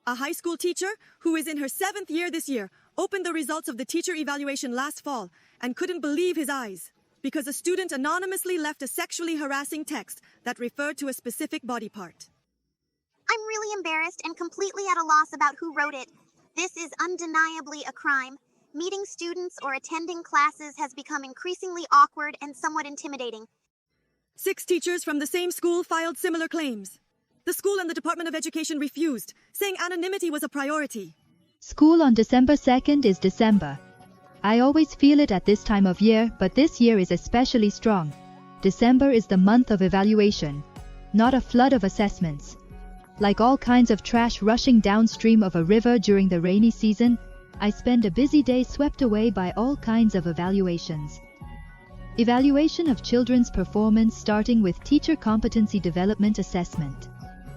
A high school teacher, who is in her 7th year this year, opened the results of the teacher evaluation last fall and couldn't believe his eyes because a student anonymously left a sexually harassing text that referred to a specific body part. I'm really embarrassed and completely at a loss about who wrote it. This is undeniably a crime. Meeting students or attending classes has become increasingly awkward and somewhat intimidating. 6 teachers from the same school filed similar claims. The school and the Department of Education refused, saying anonymity was a priority. School on December 2nd is December. I always feel it at this time of year, but this year is especially strong. December is the month of evaluation, not a flood of assessments. Like all kinds of trash rushing downstream of a river during the rainy season, I spend a busy day swept away by all kinds of evaluations. Evaluation of children's performance starting with teacher competency development assessment.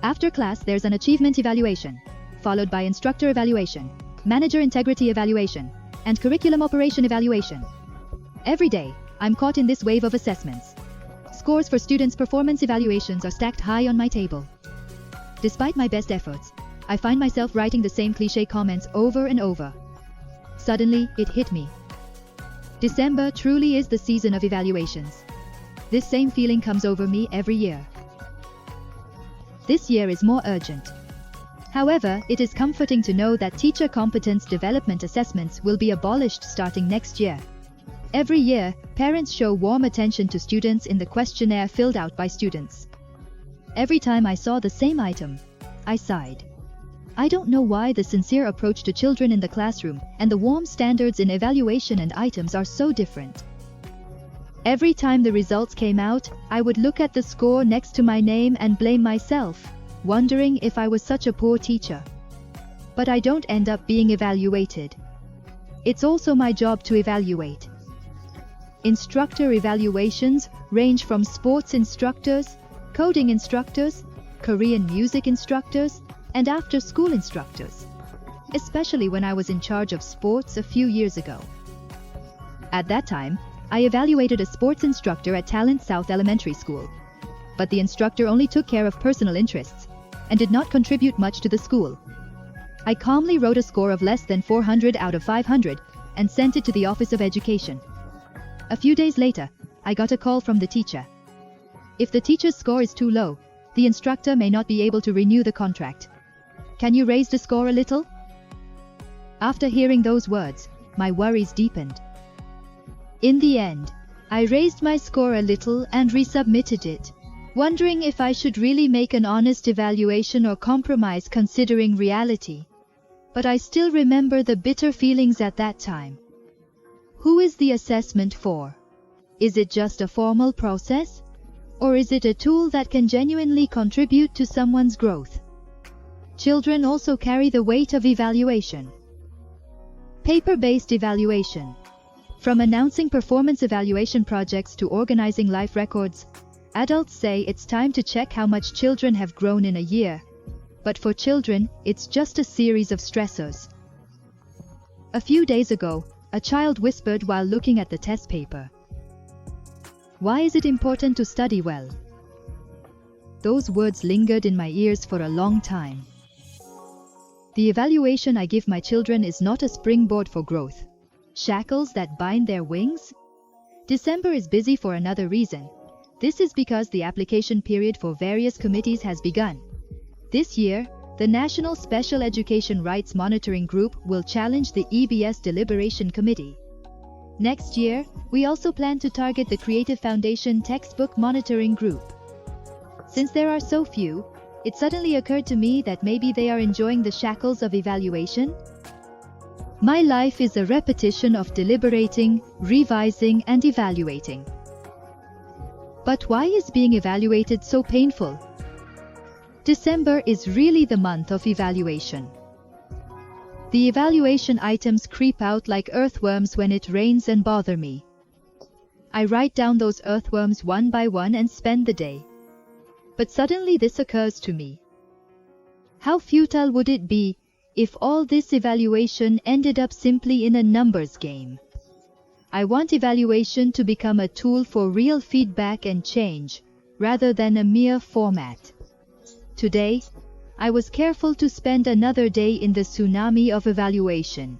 After class there's an achievement evaluation, followed by instructor evaluation, manager integrity evaluation, and curriculum operation evaluation. Every day, I'm caught in this wave of assessments. Scores for students' performance evaluations are stacked high on my table. Despite my best efforts, I find myself writing the same cliché comments over and over. Suddenly, it hit me. December truly is the season of evaluations. This same feeling comes over me every year. This year is more urgent. However, it is comforting to know that teacher competence development assessments will be abolished starting next year. Every year, parents show warm attention to students in the questionnaire filled out by students. Every time I saw the same item, I sighed. I don't know why the sincere approach to children in the classroom and the warm standards in evaluation and items are so different. Every time the results came out, I would look at the score next to my name and blame myself, wondering if I was such a poor teacher. But I don't end up being evaluated. It's also my job to evaluate. Instructor evaluations range from sports instructors, coding instructors, Korean music instructors, and after-school instructors, especially when I was in charge of sports a few years ago. At that time, I evaluated a sports instructor at Talent South Elementary School, but the instructor only took care of personal interests and did not contribute much to the school. I calmly wrote a score of less than 400 out of 500 and sent it to the Office of Education. A few days later, I got a call from the teacher. If the teacher's score is too low, the instructor may not be able to renew the contract. Can you raise the score a little? After hearing those words, my worries deepened. In the end, I raised my score a little and resubmitted it, wondering if I should really make an honest evaluation or compromise considering reality. But I still remember the bitter feelings at that time. Who is the assessment for? Is it just a formal process? Or is it a tool that can genuinely contribute to someone's growth? Children also carry the weight of evaluation. Paper-based evaluation. From announcing performance evaluation projects to organizing life records, adults say it's time to check how much children have grown in a year. But for children, it's just a series of stressors. A few days ago, a child whispered while looking at the test paper. Why is it important to study well? Those words lingered in my ears for a long time. The evaluation I give my children is not a springboard for growth. Shackles that bind their wings? December is busy for another reason. This is because the application period for various committees has begun. This year, the National Special Education Rights Monitoring Group will challenge the EBS Deliberation Committee. Next year, we also plan to target the Creative Foundation Textbook Monitoring Group. Since there are so few, it suddenly occurred to me that maybe they are enjoying the shackles of evaluation. My life is a repetition of deliberating, revising, and evaluating. But why is being evaluated so painful? December is really the month of evaluation. The evaluation items creep out like earthworms when it rains and bother me. I write down those earthworms one by one and spend the day. But suddenly this occurs to me. How futile would it be if all this evaluation ended up simply in a numbers game? I want evaluation to become a tool for real feedback and change, rather than a mere format. Today, I was careful to spend another day in the tsunami of evaluation.